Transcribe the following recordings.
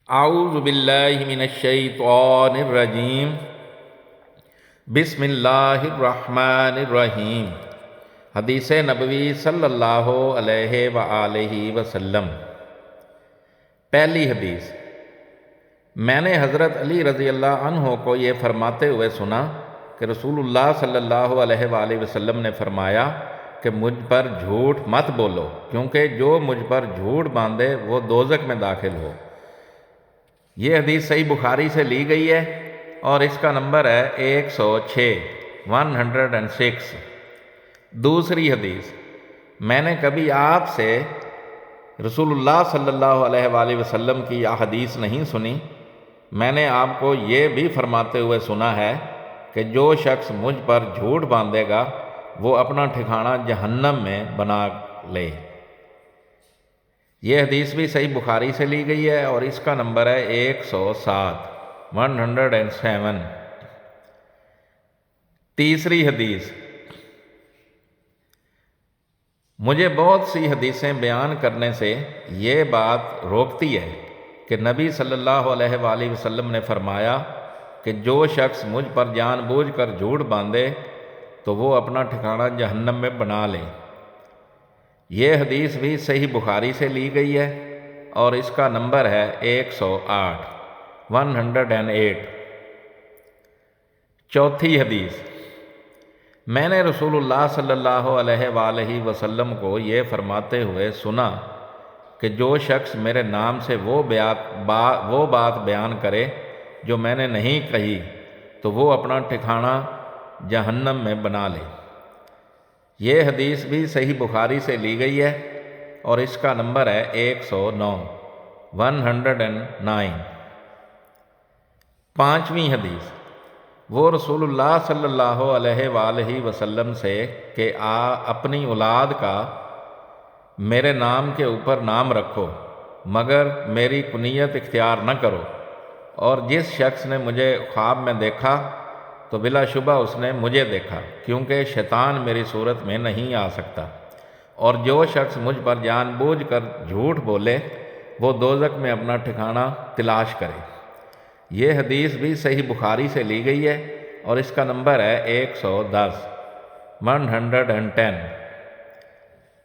اعوذ باللہ من الشیطان الرجیم بسم اللہ الرحمن الرحیم۔ حدیث نبوی صلی اللہ علیہ وآلہ وسلم۔ پہلی حدیث، میں نے حضرت علی رضی اللہ عنہ کو یہ فرماتے ہوئے سنا کہ رسول اللہ صلی اللہ علیہ وآلہ وسلم نے فرمایا کہ مجھ پر جھوٹ مت بولو، کیونکہ جو مجھ پر جھوٹ باندھے وہ دوزخ میں داخل ہو۔ یہ حدیث صحیح بخاری سے لی گئی ہے اور اس کا نمبر ہے 106۔ دوسری حدیث، میں نے کبھی آپ سے رسول اللہ صلی اللہ علیہ وآلہ وسلم کی یہ حدیث نہیں سنی۔ میں نے آپ کو یہ بھی فرماتے ہوئے سنا ہے کہ جو شخص مجھ پر جھوٹ باندھے گا وہ اپنا ٹھکانہ جہنم میں بنا لے۔ یہ حدیث بھی صحیح بخاری سے لی گئی ہے اور اس کا نمبر ہے 107۔ تیسری حدیث، مجھے بہت سی حدیثیں بیان کرنے سے یہ بات روکتی ہے کہ نبی صلی اللہ علیہ وآلہ وسلم نے فرمایا کہ جو شخص مجھ پر جان بوجھ کر جھوٹ باندھے تو وہ اپنا ٹھکانہ جہنم میں بنا لے۔ یہ حدیث بھی صحیح بخاری سے لی گئی ہے اور اس کا نمبر ہے 108۔ چوتھی حدیث، میں نے رسول اللہ صلی اللہ علیہ وآلہ وسلم کو یہ فرماتے ہوئے سنا کہ جو شخص میرے نام سے وہ بات بیان کرے جو میں نے نہیں کہی تو وہ اپنا ٹھکانہ جہنم میں بنا لے۔ یہ حدیث بھی صحیح بخاری سے لی گئی ہے اور اس کا نمبر ہے 109۔ پانچویں حدیث، وہ رسول اللہ صلی اللہ علیہ وآلہ وسلم سے کہ اپنی اولاد کا میرے نام کے اوپر نام رکھو مگر میری کنیت اختیار نہ کرو، اور جس شخص نے مجھے خواب میں دیکھا تو بلا شبہ اس نے مجھے دیکھا، کیونکہ شیطان میری صورت میں نہیں آ سکتا، اور جو شخص مجھ پر جان بوجھ کر جھوٹ بولے وہ دوزخ میں اپنا ٹھکانہ تلاش کرے۔ یہ حدیث بھی صحیح بخاری سے لی گئی ہے اور اس کا نمبر ہے 110۔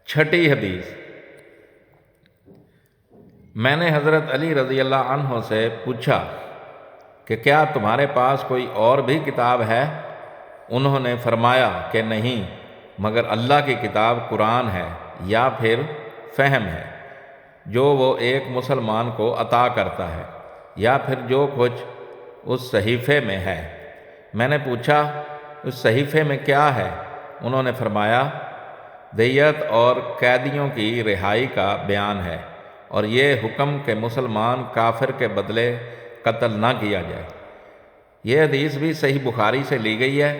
چھٹی حدیث، میں نے حضرت علی رضی اللہ عنہ سے پوچھا کہ کیا تمہارے پاس کوئی اور بھی کتاب ہے؟ انہوں نے فرمایا کہ نہیں، مگر اللہ کی کتاب قرآن ہے یا پھر فہم ہے جو وہ ایک مسلمان کو عطا کرتا ہے، یا پھر جو کچھ اس صحیفے میں ہے۔ میں نے پوچھا اس صحیفے میں کیا ہے؟ انہوں نے فرمایا دیت اور قیدیوں کی رہائی کا بیان ہے، اور یہ حکم کہ مسلمان کافر کے بدلے قتل نہ کیا جائے۔ یہ حدیث بھی صحیح بخاری سے لی گئی ہے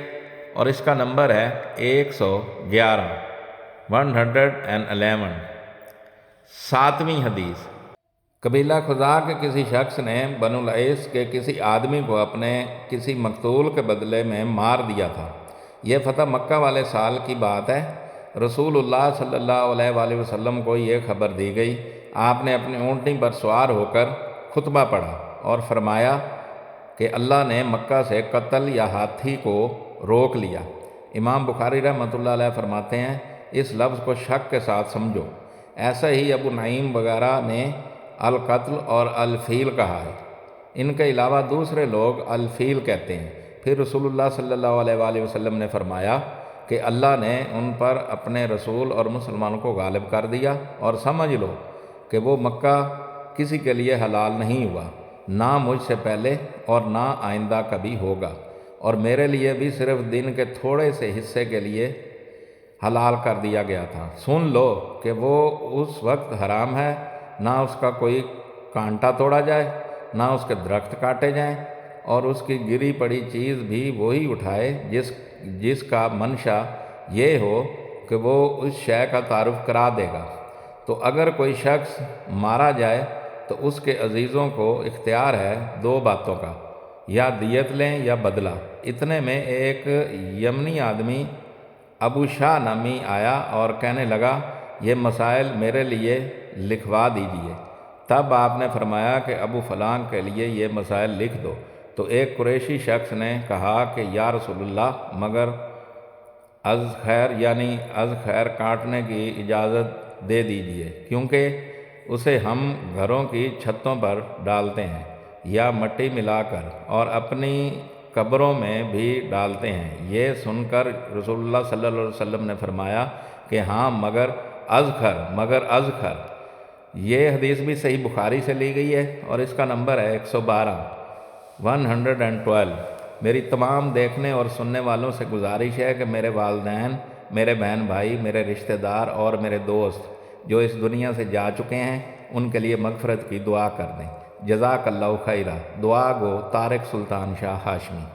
اور اس کا نمبر ہے 111۔ ساتویں حدیث، قبیلہ خزاع کے کسی شخص نے بنو العیس کے کسی آدمی کو اپنے کسی مقتول کے بدلے میں مار دیا تھا۔ یہ فتح مکہ والے سال کی بات ہے۔ رسول اللہ صلی اللہ علیہ وآلہ وسلم کو یہ خبر دی گئی۔ آپ نے اپنی اونٹنی پر سوار ہو کر خطبہ پڑھا اور فرمایا کہ اللہ نے مکہ سے قتل یا ہاتھی کو روک لیا۔ امام بخاری رحمۃ اللہ علیہ فرماتے ہیں اس لفظ کو شک کے ساتھ سمجھو۔ ایسا ہی ابو نعیم وغیرہ نے القتل اور الفیل کہا ہے، ان کے علاوہ دوسرے لوگ الفیل کہتے ہیں۔ پھر رسول اللہ صلی اللہ علیہ وآلہ وسلم نے فرمایا کہ اللہ نے ان پر اپنے رسول اور مسلمانوں کو غالب کر دیا، اور سمجھ لو کہ وہ مکہ کسی کے لیے حلال نہیں ہوا، نہ مجھ سے پہلے اور نہ آئندہ کبھی ہوگا، اور میرے لیے بھی صرف دن کے تھوڑے سے حصے کے لیے حلال کر دیا گیا تھا۔ سن لو کہ وہ اس وقت حرام ہے، نہ اس کا کوئی کانٹا توڑا جائے، نہ اس کے درخت کاٹے جائیں، اور اس کی گری پڑی چیز بھی وہی اٹھائے جس کا منشا یہ ہو کہ وہ اس شے کا تعارف کرا دے گا۔ تو اگر کوئی شخص مارا جائے تو اس کے عزیزوں کو اختیار ہے دو باتوں کا، یا دیت لیں یا بدلہ۔ اتنے میں ایک یمنی آدمی ابو شاہ نامی آیا اور کہنے لگا یہ مسائل میرے لیے لکھوا دیجئے۔ تب آپ نے فرمایا کہ ابو فلاں کے لیے یہ مسائل لکھ دو۔ تو ایک قریشی شخص نے کہا کہ یا رسول اللہ، مگر از خیر یعنی از خیر کاٹنے کی اجازت دے دیجیے، کیونکہ اسے ہم گھروں کی چھتوں پر ڈالتے ہیں یا مٹی ملا کر اور اپنی قبروں میں بھی ڈالتے ہیں۔ یہ سن کر رسول اللہ صلی اللہ علیہ وسلم نے فرمایا کہ ہاں مگر از خر۔ یہ حدیث بھی صحیح بخاری سے لی گئی ہے اور اس کا نمبر ہے 112 میری تمام دیکھنے اور سننے والوں سے گزارش ہے کہ میرے والدین، میرے بہن بھائی، میرے رشتہ دار اور میرے دوست جو اس دنیا سے جا چکے ہیں ان کے لیے مغفرت کی دعا کر دیں۔ جزاک اللہ خیرہ۔ دعا گو طارق سلطان شاہ ہاشمی۔